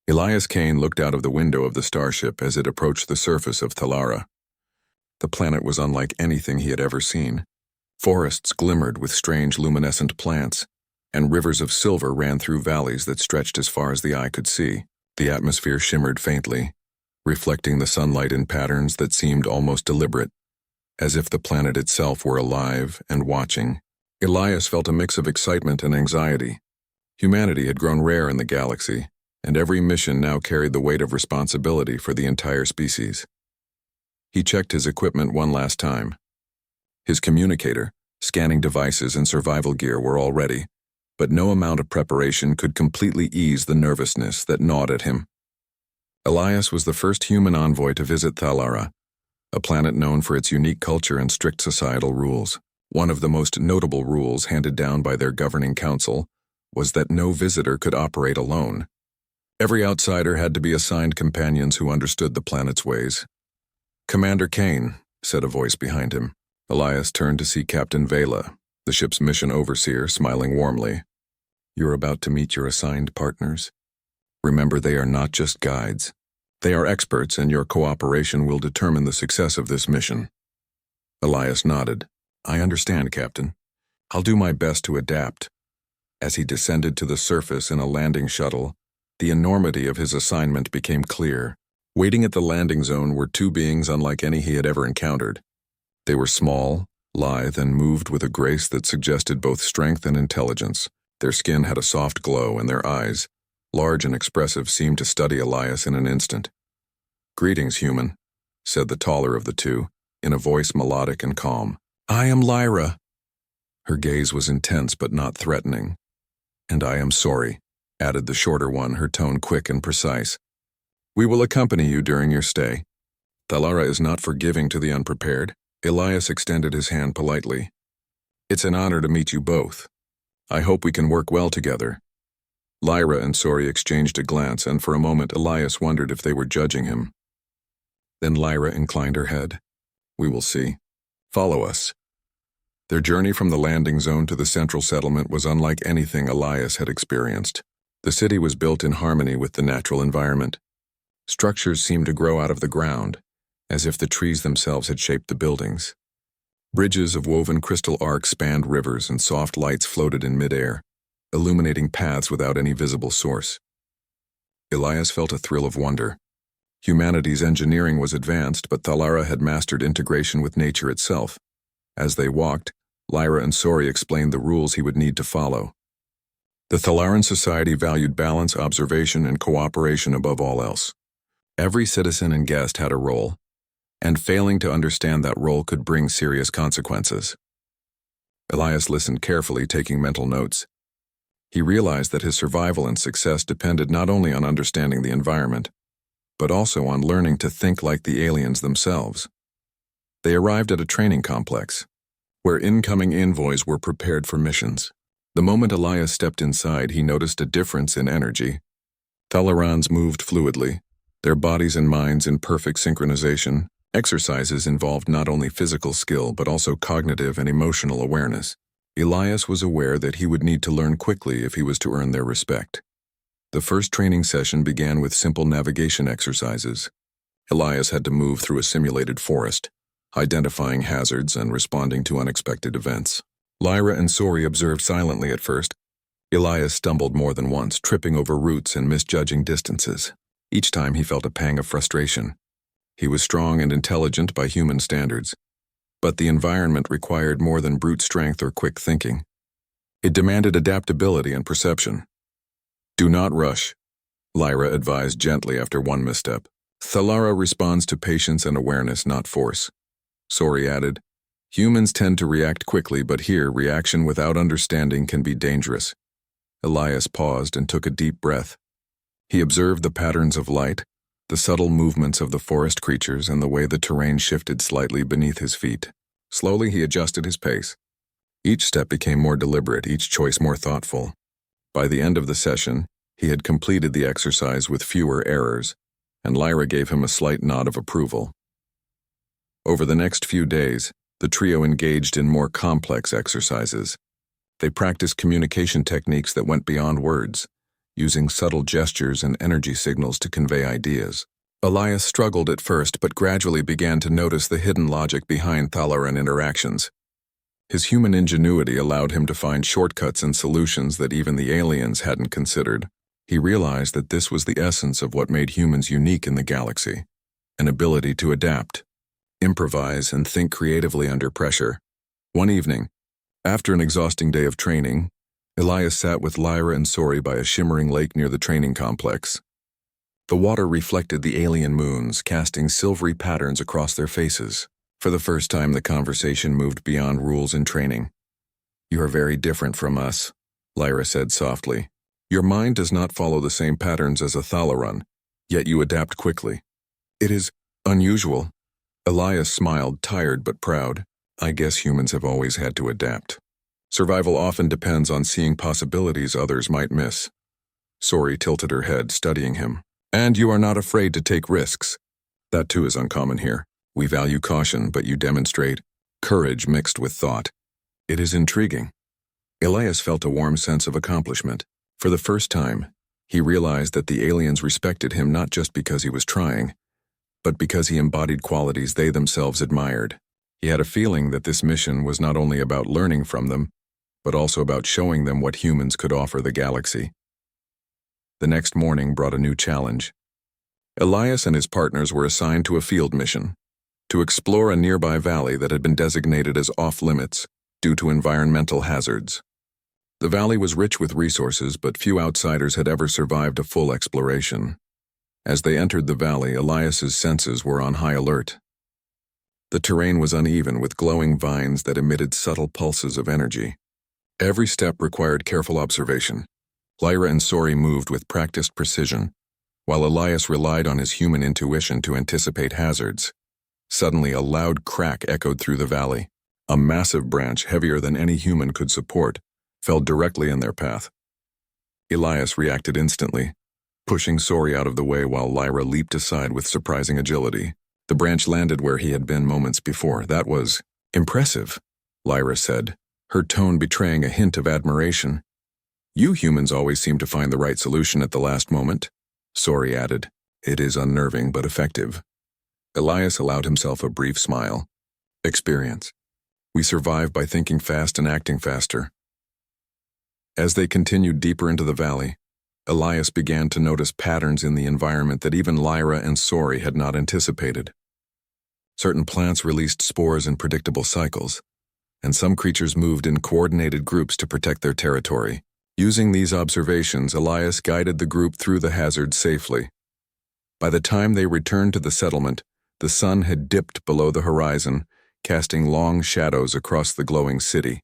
Elias Kane looked out of the window of the starship as it approached the surface of Thalara. The planet was unlike anything he had ever seen. Forests glimmered with strange luminescent plants, and rivers of silver ran through valleys that stretched as far as the eye could see. The atmosphere shimmered faintly, reflecting the sunlight in patterns that seemed almost deliberate, as if the planet itself were alive and watching. Elias felt a mix of excitement and anxiety. Humanity had grown rare in the galaxy, and every mission now carried the weight of responsibility for the entire species. He checked his equipment one last time. His communicator, scanning devices, and survival gear were all ready, but no amount of preparation could completely ease the nervousness that gnawed at him. Elias was the first human envoy to visit Thalara, a planet known for its unique culture and strict societal rules. One of the most notable rules handed down by their governing council was that no visitor could operate alone. Every outsider had to be assigned companions who understood the planet's ways. "Commander Kane," said a voice behind him. Elias turned to see Captain Vela, the ship's mission overseer, smiling warmly. "You're about to meet your assigned partners. Remember, they are not just guides. They are experts, and your cooperation will determine the success of this mission." Elias nodded. "I understand, Captain. I'll do my best to adapt." As he descended to the surface in a landing shuttle, the enormity of his assignment became clear. Waiting at the landing zone were two beings unlike any he had ever encountered. They were small, lithe, and moved with a grace that suggested both strength and intelligence. Their skin had a soft glow, and their eyes, large and expressive, seemed to study Elias in an instant. "Greetings, human," said the taller of the two, in a voice melodic and calm. "I am Lyra." Her gaze was intense but not threatening. "And I am sorry," added the shorter one, her tone quick and precise. "We will accompany you during your stay. Thalara is not forgiving to the unprepared." Elias extended his hand politely. "It's an honor to meet you both. I hope we can work well together." Lyra and Sori exchanged a glance, and for a moment Elias wondered if they were judging him. Then Lyra inclined her head. "We will see. Follow us." Their journey from the landing zone to the central settlement was unlike anything Elias had experienced. The city was built in harmony with the natural environment. Structures seemed to grow out of the ground, as if the trees themselves had shaped the buildings. Bridges of woven crystal arcs spanned rivers, and soft lights floated in midair, illuminating paths without any visible source. Elias felt a thrill of wonder. Humanity's engineering was advanced, but Thalara had mastered integration with nature itself. As they walked, Lyra and Sori explained the rules he would need to follow. The Thalaran society valued balance, observation, and cooperation above all else. Every citizen and guest had a role, and failing to understand that role could bring serious consequences. Elias listened carefully, taking mental notes. He realized that his survival and success depended not only on understanding the environment, but also on learning to think like the aliens themselves. They arrived at a training complex, where incoming envoys were prepared for missions. The moment Elias stepped inside, he noticed a difference in energy. Thalarans moved fluidly, their bodies and minds in perfect synchronization. Exercises involved not only physical skill but also cognitive and emotional awareness. Elias was aware that he would need to learn quickly if he was to earn their respect. The first training session began with simple navigation exercises. Elias had to move through a simulated forest, identifying hazards and responding to unexpected events. Lyra and Sori observed silently at first. Elias stumbled more than once, tripping over roots and misjudging distances. Each time he felt a pang of frustration. He was strong and intelligent by human standards, but the environment required more than brute strength or quick thinking. It demanded adaptability and perception. "Do not rush," Lyra advised gently after one misstep. "Thalara responds to patience and awareness, not force." Sori added, "Humans tend to react quickly, but here reaction without understanding can be dangerous." Elias paused and took a deep breath. He observed the patterns of light, the subtle movements of the forest creatures, and the way the terrain shifted slightly beneath his feet. Slowly he adjusted his pace. Each step became more deliberate, each choice more thoughtful. By the end of the session, he had completed the exercise with fewer errors, and Lyra gave him a slight nod of approval. Over the next few days, the trio engaged in more complex exercises. They practiced communication techniques that went beyond words, using subtle gestures and energy signals to convey ideas. Elias struggled at first but gradually began to notice the hidden logic behind Thalaran interactions. His human ingenuity allowed him to find shortcuts and solutions that even the aliens hadn't considered. He realized that this was the essence of what made humans unique in the galaxy, an ability to adapt, improvise, and think creatively under pressure. One evening, after an exhausting day of training, Elias sat with Lyra and Sori by a shimmering lake near the training complex. The water reflected the alien moons, casting silvery patterns across their faces. For the first time, the conversation moved beyond rules and training. "You are very different from us," Lyra said softly. "Your mind does not follow the same patterns as a Thalaran, yet you adapt quickly." "It is unusual." Elias smiled, tired but proud. "I guess humans have always had to adapt. Survival often depends on seeing possibilities others might miss." Sori tilted her head, studying him. "And you are not afraid to take risks. That too is uncommon here. We value caution, but you demonstrate courage mixed with thought. It is intriguing." Elias felt a warm sense of accomplishment. For the first time, he realized that the aliens respected him not just because he was trying, but because he embodied qualities they themselves admired. He had a feeling that this mission was not only about learning from them, but also about showing them what humans could offer the galaxy. The next morning brought a new challenge. Elias and his partners were assigned to a field mission, to explore a nearby valley that had been designated as off-limits due to environmental hazards. The valley was rich with resources, but few outsiders had ever survived a full exploration. As they entered the valley, Elias's senses were on high alert. The terrain was uneven, with glowing vines that emitted subtle pulses of energy. Every step required careful observation. Lyra and Sori moved with practiced precision, while Elias relied on his human intuition to anticipate hazards. Suddenly, a loud crack echoed through the valley. A massive branch, heavier than any human could support, fell directly in their path. Elias reacted instantly, pushing Sori out of the way while Lyra leaped aside with surprising agility. The branch landed where he had been moments before. "That was impressive," Lyra said, her tone betraying a hint of admiration. "You humans always seem to find the right solution at the last moment," Sori added. "It is unnerving but effective." Elias allowed himself a brief smile. "Experience. We survive by thinking fast and acting faster." As they continued deeper into the valley, Elias began to notice patterns in the environment that even Lyra and Sori had not anticipated. Certain plants released spores in predictable cycles, and some creatures moved in coordinated groups to protect their territory. Using these observations, Elias guided the group through the hazards safely. By the time they returned to the settlement, the sun had dipped below the horizon, casting long shadows across the glowing city.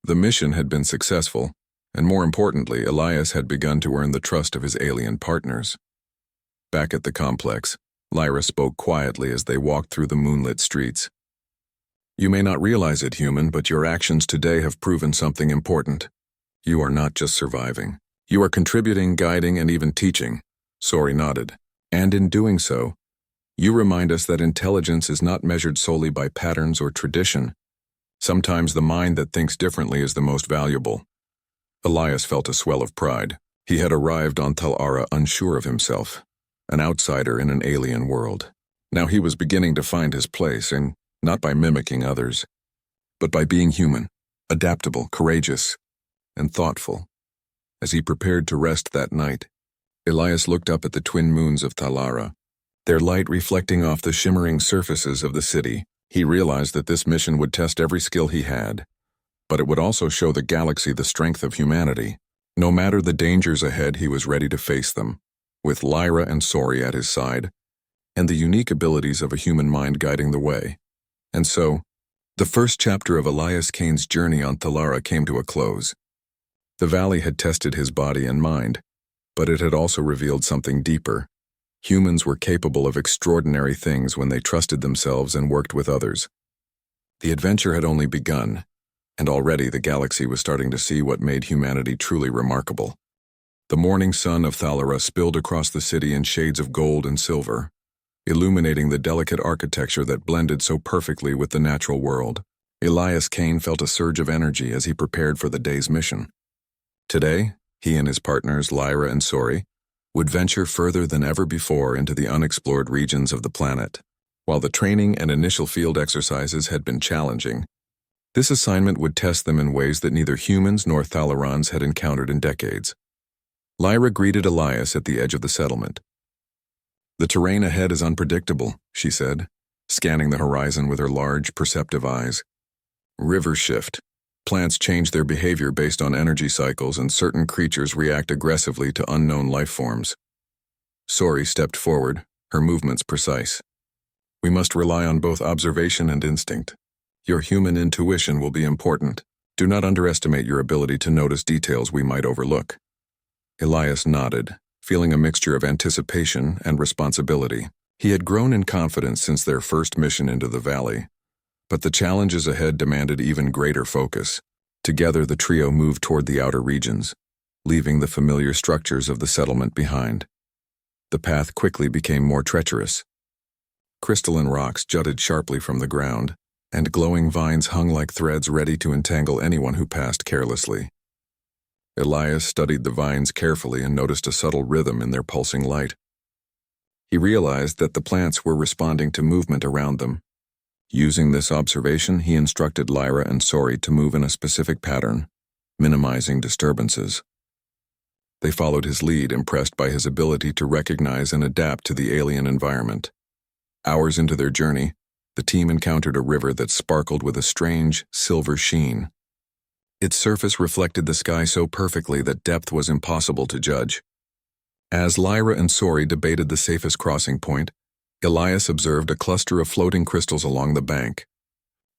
The mission had been successful, and more importantly, Elias had begun to earn the trust of his alien partners. Back at the complex, Lyra spoke quietly as they walked through the moonlit streets. "You may not realize it, human, but your actions today have proven something important. You are not just surviving. You are contributing, guiding, and even teaching." Sori nodded. "And in doing so, you remind us that intelligence is not measured solely by patterns or tradition. Sometimes the mind that thinks differently is the most valuable." Elias felt a swell of pride. He had arrived on Thalaran unsure of himself, an outsider in an alien world. Now he was beginning to find his place, and not by mimicking others, but by being human, adaptable, courageous, and thoughtful. As he prepared to rest that night, Elias looked up at the twin moons of Thalaran, their light reflecting off the shimmering surfaces of the city. He realized that this mission would test every skill he had, but it would also show the galaxy the strength of humanity. No matter the dangers ahead, he was ready to face them, with Lyra and Sori at his side, and the unique abilities of a human mind guiding the way. And so, the first chapter of Elias Kane's journey on Thalaran came to a close. The valley had tested his body and mind, but it had also revealed something deeper. Humans were capable of extraordinary things when they trusted themselves and worked with others. The adventure had only begun, and already the galaxy was starting to see what made humanity truly remarkable. The morning sun of Thalaran spilled across the city in shades of gold and silver, illuminating the delicate architecture that blended so perfectly with the natural world. Elias Kane felt a surge of energy as he prepared for the day's mission. Today, He and his partners, Lyra and Sori, would venture further than ever before into the unexplored regions of the planet. While the training and initial field exercises had been challenging, this assignment would test them in ways that neither humans nor Thalerons had encountered in decades. Lyra greeted Elias at the edge of the settlement. "The terrain ahead is unpredictable," she said, scanning the horizon with her large, perceptive eyes. "River shift. Plants change their behavior based on energy cycles, and certain creatures react aggressively to unknown life forms." Sori stepped forward, her movements precise. "We must rely on both observation and instinct. Your human intuition will be important. Do not underestimate your ability to notice details we might overlook." Elias nodded, feeling a mixture of anticipation and responsibility. He had grown in confidence since their first mission into the valley, but the challenges ahead demanded even greater focus. Together, the trio moved toward the outer regions, leaving the familiar structures of the settlement behind. The path quickly became more treacherous. Crystalline rocks jutted sharply from the ground, and glowing vines hung like threads ready to entangle anyone who passed carelessly. Elias studied the vines carefully and noticed a subtle rhythm in their pulsing light. He realized that the plants were responding to movement around them. Using this observation, he instructed Lyra and Sori to move in a specific pattern, minimizing disturbances. They followed his lead, impressed by his ability to recognize and adapt to the alien environment. Hours into their journey, the team encountered a river that sparkled with a strange, silver sheen. Its surface reflected the sky so perfectly that depth was impossible to judge. As Lyra and Sori debated the safest crossing point, Elias observed a cluster of floating crystals along the bank.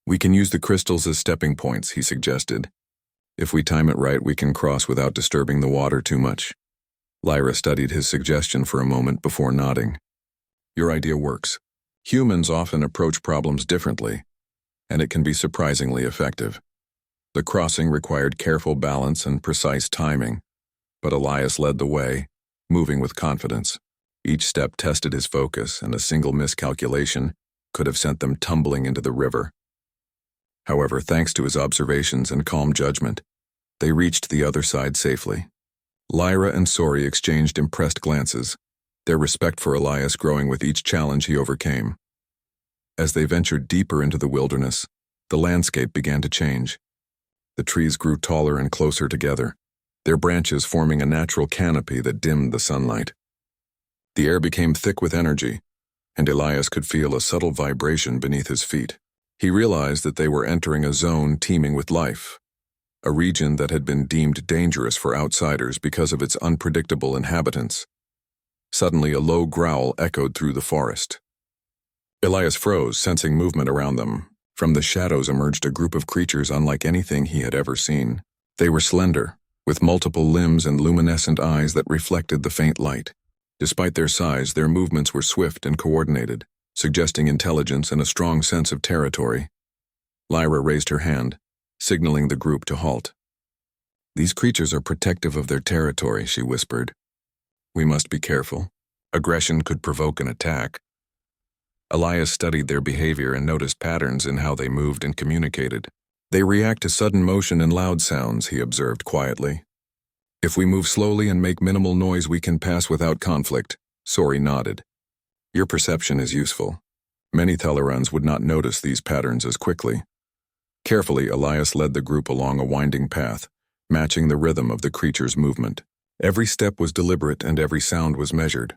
"We can use the crystals as stepping points," he suggested. "If we time it right, we can cross without disturbing the water too much." Lyra studied his suggestion for a moment before nodding. "Your idea works. Humans often approach problems differently, and it can be surprisingly effective." The crossing required careful balance and precise timing, but Elias led the way, moving with confidence. Each step tested his focus, and a single miscalculation could have sent them tumbling into the river. However, thanks to his observations and calm judgment, they reached the other side safely. Lyra and Sori exchanged impressed glances, their respect for Elias growing with each challenge he overcame. As they ventured deeper into the wilderness, the landscape began to change. The trees grew taller and closer together, their branches forming a natural canopy that dimmed the sunlight. The air became thick with energy, and Elias could feel a subtle vibration beneath his feet. He realized that they were entering a zone teeming with life, a region that had been deemed dangerous for outsiders because of its unpredictable inhabitants. Suddenly, a low growl echoed through the forest. Elias froze, sensing movement around them. From the shadows emerged a group of creatures unlike anything he had ever seen. They were slender, with multiple limbs and luminescent eyes that reflected the faint light. Despite their size, their movements were swift and coordinated, suggesting intelligence and a strong sense of territory. Lyra raised her hand, signaling the group to halt. "These creatures are protective of their territory," she whispered. "We must be careful. Aggression could provoke an attack." Elias studied their behavior and noticed patterns in how they moved and communicated. "They react to sudden motion and loud sounds," he observed quietly. "If we move slowly and make minimal noise, we can pass without conflict." Sori nodded. "Your perception is useful. Many Thalerons would not notice these patterns as quickly." Carefully, Elias led the group along a winding path, matching the rhythm of the creature's movement. Every step was deliberate and every sound was measured.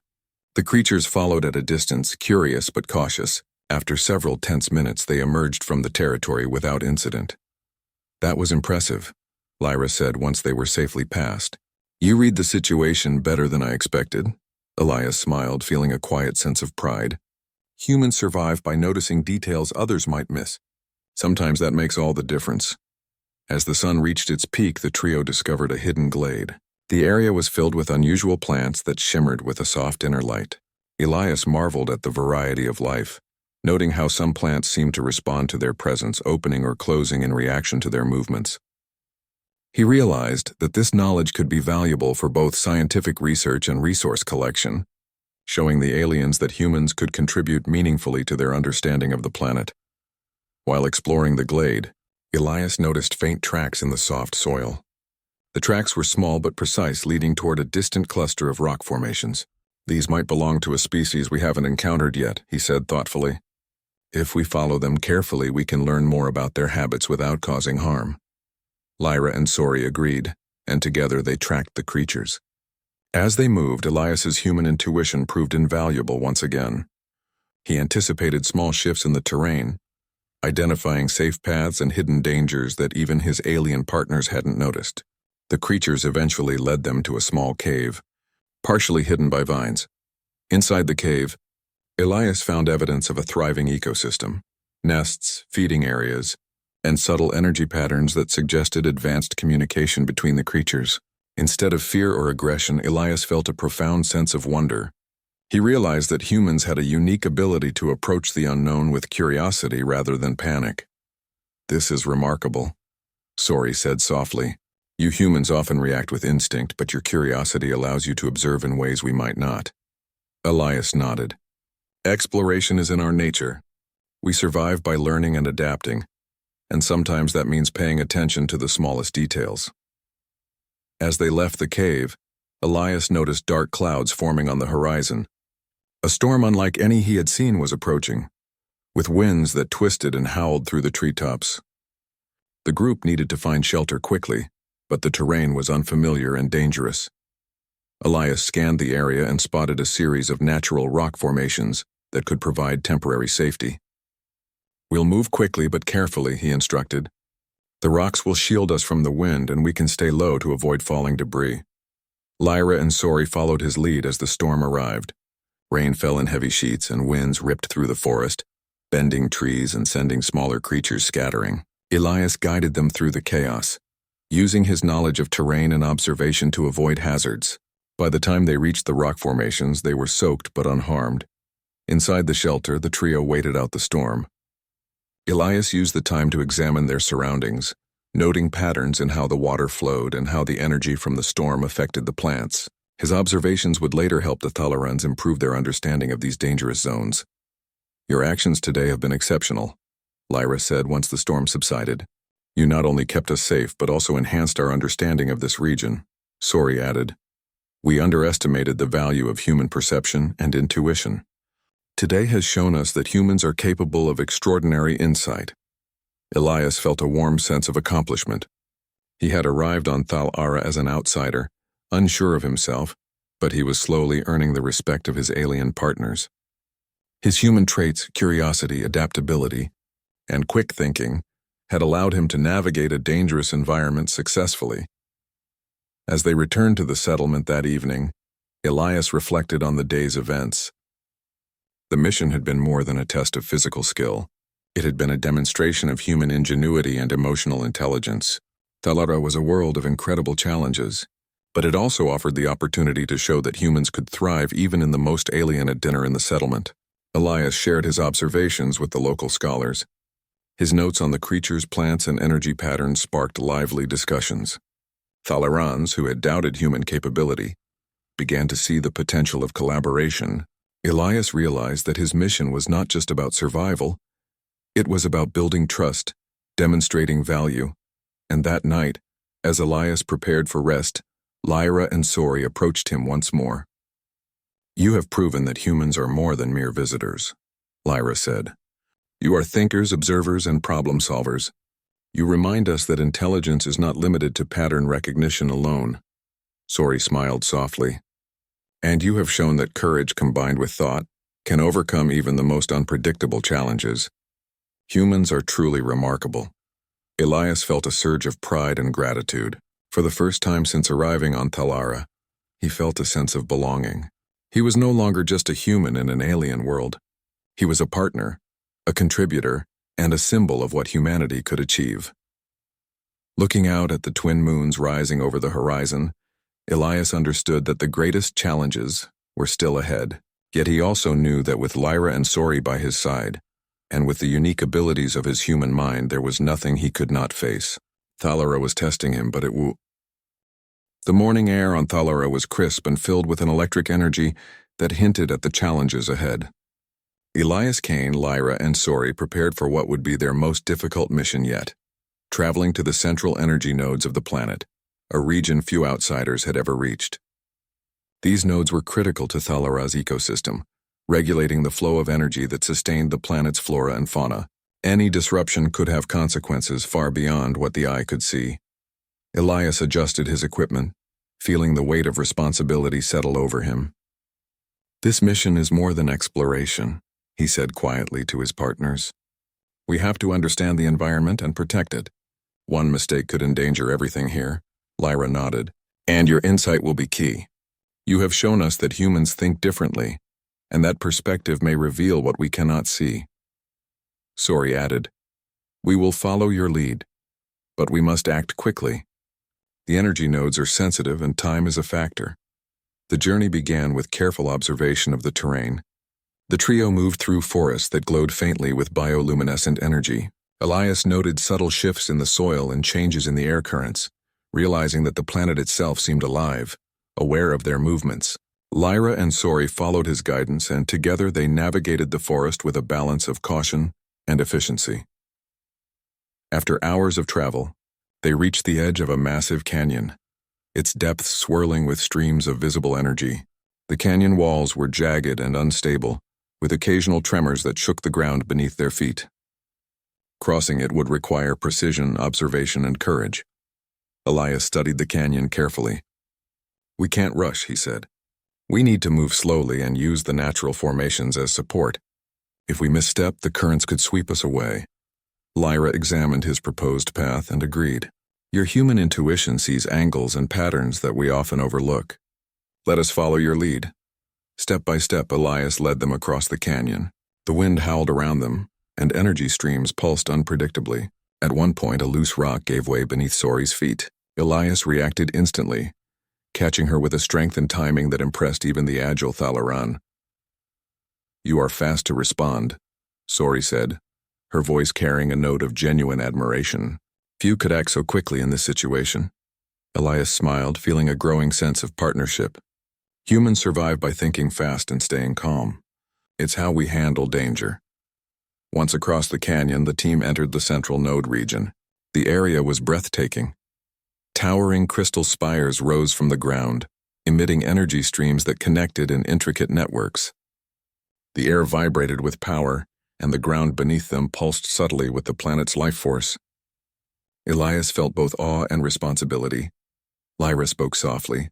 The creatures followed at a distance, curious but cautious. After several tense minutes, they emerged from the territory without incident. "That was impressive," Lyra said once they were safely past. "You read the situation better than I expected." Elias smiled, feeling a quiet sense of pride. Humans survive by noticing details others might miss. Sometimes that makes all the difference. As the sun reached its peak, the trio discovered a hidden glade. The area was filled with unusual plants that shimmered with a soft inner light. Elias marveled at the variety of life, noting how some plants seemed to respond to their presence, opening or closing in reaction to their movements. He realized that this knowledge could be valuable for both scientific research and resource collection, showing the aliens that humans could contribute meaningfully to their understanding of the planet. While exploring the glade, Elias noticed faint tracks in the soft soil. The tracks were small but precise, leading toward a distant cluster of rock formations. "These might belong to a species we haven't encountered yet," he said thoughtfully. "If we follow them carefully, we can learn more about their habits without causing harm." Lyra and Storry agreed, and together they tracked the creatures. As they moved, Elias's human intuition proved invaluable once again. He anticipated small shifts in the terrain, identifying safe paths and hidden dangers that even his alien partners hadn't noticed. The creatures eventually led them to a small cave, partially hidden by vines. Inside the cave, Elias found evidence of a thriving ecosystem, nests, feeding areas, and subtle energy patterns that suggested advanced communication between the creatures. Instead of fear or aggression, Elias felt a profound sense of wonder. He realized that humans had a unique ability to approach the unknown with curiosity rather than panic. "This is remarkable," Storry said softly. "You humans often react with instinct, but your curiosity allows you to observe in ways we might not." Elias nodded. "Exploration is in our nature. We survive by learning and adapting, and sometimes that means paying attention to the smallest details." As they left the cave, Elias noticed dark clouds forming on the horizon. A storm unlike any he had seen was approaching, with winds that twisted and howled through the treetops. The group needed to find shelter quickly, but the terrain was unfamiliar and dangerous. Elias scanned the area and spotted a series of natural rock formations that could provide temporary safety. "We'll move quickly but carefully," he instructed. "The rocks will shield us from the wind, and we can stay low to avoid falling debris." Lyra and Storry followed his lead as the storm arrived. Rain fell in heavy sheets, and winds ripped through the forest, bending trees and sending smaller creatures scattering. Elias guided them through the chaos, using his knowledge of terrain and observation to avoid hazards. By the time they reached the rock formations, they were soaked but unharmed. Inside the shelter, the trio waited out the storm. Elias used the time to examine their surroundings, noting patterns in how the water flowed and how the energy from the storm affected the plants. His observations would later help the Thalarans improve their understanding of these dangerous zones. "Your actions today have been exceptional," Lyra said once the storm subsided. "You not only kept us safe but also enhanced our understanding of this region," Storry added. "We underestimated the value of human perception and intuition. Today has shown us that humans are capable of extraordinary insight." Elias felt a warm sense of accomplishment. He had arrived on Thalara as an outsider, unsure of himself, but he was slowly earning the respect of his alien partners. His human traits, curiosity, adaptability, and quick thinking, had allowed him to navigate a dangerous environment successfully. As they returned to the settlement that evening, Elias reflected on the day's events. The mission had been more than a test of physical skill. It had been a demonstration of human ingenuity and emotional intelligence. Thalara was a world of incredible challenges, but it also offered the opportunity to show that humans could thrive even in the most alien at dinner in the settlement. Elias shared his observations with the local scholars. His notes on the creatures, plants, and energy patterns sparked lively discussions. Thalarans, who had doubted human capability, began to see the potential of collaboration. Elias realized that his mission was not just about survival, it was about building trust, demonstrating value. And that night, as Elias prepared for rest, Lyra and Storry approached him once more. "You have proven that humans are more than mere visitors," Lyra said. "You are thinkers, observers, and problem solvers. You remind us that intelligence is not limited to pattern recognition alone." Storry smiled softly. "And you have shown that courage combined with thought can overcome even the most unpredictable challenges. Humans are truly remarkable." Elias felt a surge of pride and gratitude. For the first time since arriving on Thalara, he felt a sense of belonging. He was no longer just a human in an alien world. He was a partner, a contributor, and a symbol of what humanity could achieve. Looking out at the twin moons rising over the horizon, Elias understood that the greatest challenges were still ahead. Yet he also knew that with Lyra and Storry by his side, and with the unique abilities of his human mind, there was nothing he could not face. Thalara was testing him, but The morning air on Thalara was crisp and filled with an electric energy that hinted at the challenges ahead. Elias Kane, Lyra, and Storry prepared for what would be their most difficult mission yet, traveling to the central energy nodes of the planet. a region few outsiders had ever reached. These nodes were critical to Thalara's ecosystem, regulating the flow of energy that sustained the planet's flora and fauna. Any disruption could have consequences far beyond what the eye could see. Elias adjusted his equipment, feeling the weight of responsibility settle over him. "This mission is more than exploration," he said quietly to his partners. "We have to understand the environment and protect it. One mistake could endanger everything here." Lyra nodded. "And your insight will be key. You have shown us that humans think differently, and that perspective may reveal what we cannot see." Sori added, "We will follow your lead, but we must act quickly. The energy nodes are sensitive and time is a factor." The journey began with careful observation of the terrain. The trio moved through forests that glowed faintly with bioluminescent energy. Elias noted subtle shifts in the soil and changes in the air currents, realizing that the planet itself seemed alive, aware of their movements. Lyra and Sori followed his guidance, and together they navigated the forest with a balance of caution and efficiency. After hours of travel, they reached the edge of a massive canyon, its depths swirling with streams of visible energy. The canyon walls were jagged and unstable, with occasional tremors that shook the ground beneath their feet. Crossing it would require precision, observation, and courage. Elias studied the canyon carefully. "We can't rush," he said. "We need to move slowly and use the natural formations as support. If we misstep, the currents could sweep us away." Lyra examined his proposed path and agreed. "Your human intuition sees angles and patterns that we often overlook. Let us follow your lead." Step by step, Elias led them across the canyon. The wind howled around them, and energy streams pulsed unpredictably. At one point, a loose rock gave way beneath Sori's feet. Elias reacted instantly, catching her with a strength and timing that impressed even the agile Thalaran. "You are fast to respond," Sori said, her voice carrying a note of genuine admiration. "Few could act so quickly in this situation." Elias smiled, feeling a growing sense of partnership. Humans survive by thinking fast and staying calm. It's how we handle danger. Once across the canyon, the team entered the central node region. The area was breathtaking. Towering crystal spires rose from the ground, emitting energy streams that connected in intricate networks. The air vibrated with power, and the ground beneath them pulsed subtly with the planet's life force. Elias felt both awe and responsibility. Lyra spoke softly.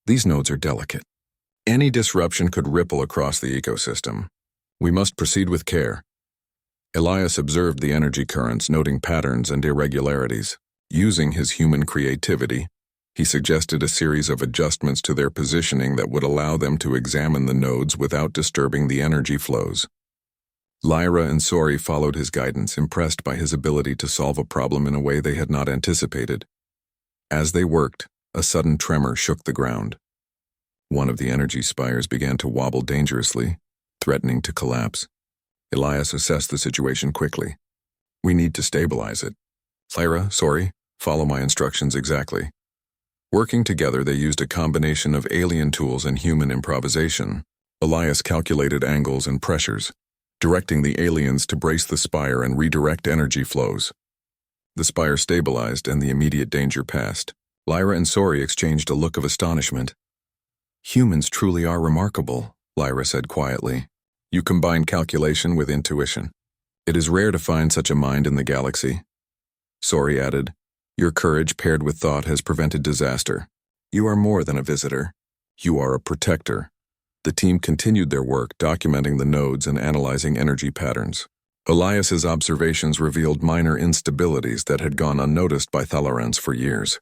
"These nodes are delicate. Any disruption could ripple across the ecosystem. We must proceed with care." Elias observed the energy currents, noting patterns and irregularities. Using his human creativity, he suggested a series of adjustments to their positioning that would allow them to examine the nodes without disturbing the energy flows. Lyra and Sori followed his guidance, impressed by his ability to solve a problem in a way they had not anticipated. As they worked, a sudden tremor shook the ground. One of the energy spires began to wobble dangerously, threatening to collapse. Elias assessed the situation quickly. "We need to stabilize it. Lyra, Sori, follow my instructions exactly." Working together, they used a combination of alien tools and human improvisation. Elias calculated angles and pressures, directing the aliens to brace the spire and redirect energy flows. The spire stabilized and the immediate danger passed. Lyra and Sori exchanged a look of astonishment. "Humans truly are remarkable," Lyra said quietly. "You combine calculation with intuition. It is rare to find such a mind in the galaxy." Sori added, "Your courage paired with thought has prevented disaster. You are more than a visitor. You are a protector." The team continued their work, documenting the nodes and analyzing energy patterns. Elias's observations revealed minor instabilities that had gone unnoticed by Thalarans for years.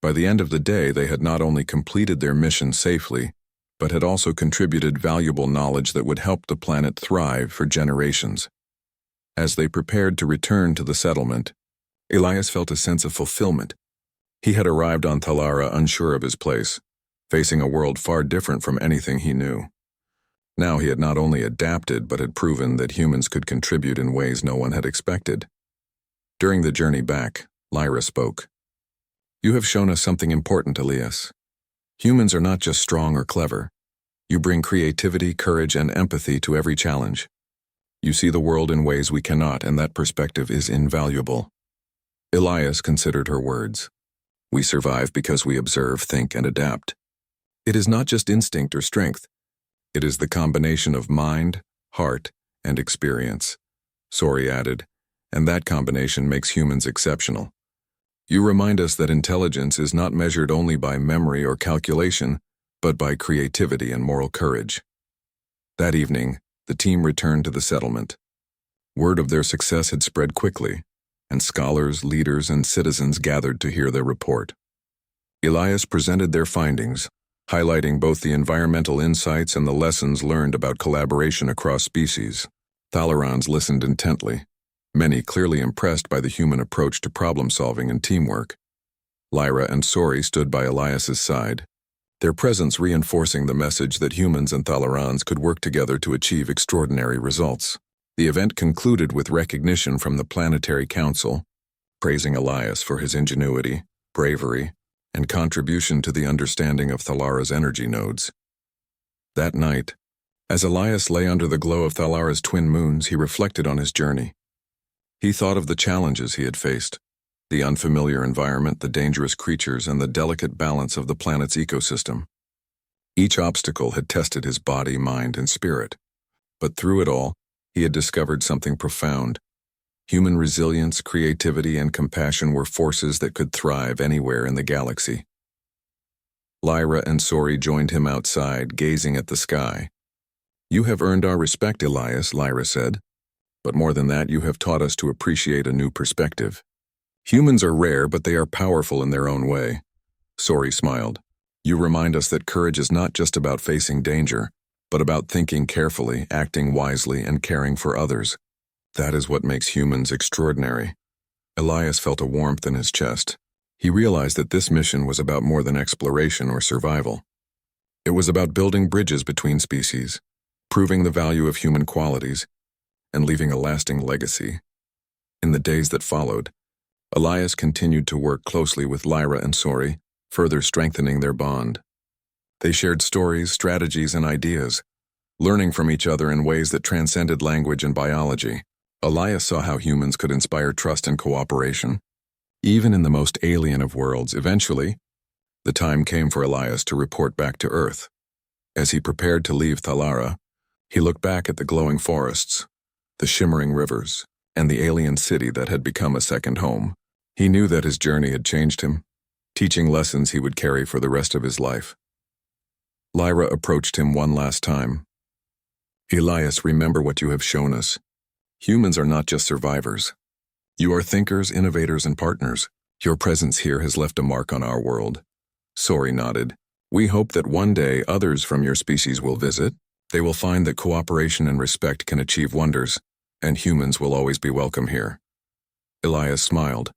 By the end of the day, they had not only completed their mission safely, but had also contributed valuable knowledge that would help the planet thrive for generations. As they prepared to return to the settlement, Elias felt a sense of fulfillment. He had arrived on Thalara unsure of his place, facing a world far different from anything he knew. Now he had not only adapted but had proven that humans could contribute in ways no one had expected. During the journey back, Lyra spoke. "You have shown us something important, Elias. Humans are not just strong or clever. You bring creativity, courage, and empathy to every challenge. You see the world in ways we cannot, and that perspective is invaluable." Elias considered her words. We survive because we observe, think, and adapt. It is not just instinct or strength. It is the combination of mind, heart, and experience, Sori added, and that combination makes humans exceptional. You remind us that intelligence is not measured only by memory or calculation, but by creativity and moral courage. That evening, the team returned to the settlement. Word of their success had spread quickly, and scholars, leaders, and citizens gathered to hear their report. Elias presented their findings, highlighting both the environmental insights and the lessons learned about collaboration across species. Thalerons listened intently, many clearly impressed by the human approach to problem-solving and teamwork. Lyra and Sori stood by Elias's side, their presence reinforcing the message that humans and Thalerons could work together to achieve extraordinary results. The event concluded with recognition from the Planetary Council, praising Elias for his ingenuity, bravery, and contribution to the understanding of Thalara's energy nodes. That night, as Elias lay under the glow of Thalara's twin moons, he reflected on his journey. He thought of the challenges he had faced, the unfamiliar environment, the dangerous creatures, and the delicate balance of the planet's ecosystem. Each obstacle had tested his body, mind, and spirit. But through it all, he had discovered something profound. Human resilience, creativity, and compassion were forces that could thrive anywhere in the galaxy. Lyra and Sori joined him outside, gazing at the sky. "You have earned our respect, Elias," Lyra said. "But more than that, you have taught us to appreciate a new perspective. Humans are rare, but they are powerful in their own way." Sori smiled. "You remind us that courage is not just about facing danger, but about thinking carefully, acting wisely, and caring for others. That is what makes humans extraordinary." Elias felt a warmth in his chest. He realized that this mission was about more than exploration or survival. It was about building bridges between species, proving the value of human qualities, and leaving a lasting legacy. In the days that followed, Elias continued to work closely with Lyra and Sori, further strengthening their bond. They shared stories, strategies, and ideas, learning from each other in ways that transcended language and biology. Elias saw how humans could inspire trust and cooperation, even in the most alien of worlds. Eventually, the time came for Elias to report back to Earth. As he prepared to leave Thalara, he looked back at the glowing forests, the shimmering rivers, and the alien city that had become a second home. He knew that his journey had changed him, teaching lessons he would carry for the rest of his life. Lyra approached him one last time. "Elias, remember what you have shown us. Humans are not just survivors. You are thinkers, innovators, and partners. Your presence here has left a mark on our world." Sori nodded. "We hope that one day others from your species will visit. They will find that cooperation and respect can achieve wonders, and humans will always be welcome here." Elias smiled,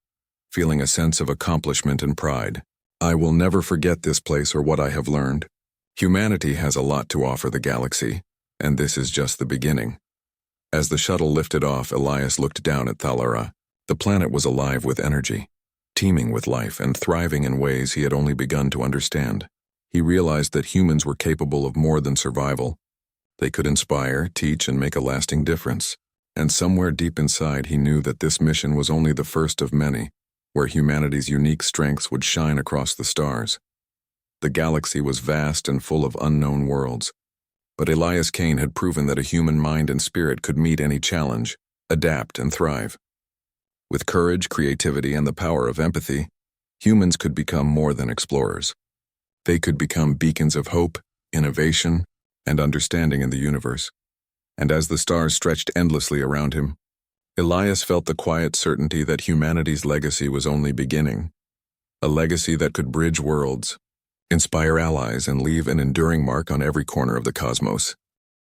feeling a sense of accomplishment and pride. "I will never forget this place or what I have learned. Humanity has a lot to offer the galaxy, and this is just the beginning." As the shuttle lifted off, Elias looked down at Thalara. The planet was alive with energy, teeming with life and thriving in ways he had only begun to understand. He realized that humans were capable of more than survival. They could inspire, teach, and make a lasting difference. And somewhere deep inside, he knew that this mission was only the first of many, where humanity's unique strengths would shine across the stars. The galaxy was vast and full of unknown worlds, but Elias Kane had proven that a human mind and spirit could meet any challenge, adapt, and thrive. With courage, creativity, and the power of empathy, humans could become more than explorers. They could become beacons of hope, innovation, and understanding in the universe. And as the stars stretched endlessly around him, Elias felt the quiet certainty that humanity's legacy was only beginning, a legacy that could bridge worlds, inspire allies, and leave an enduring mark on every corner of the cosmos.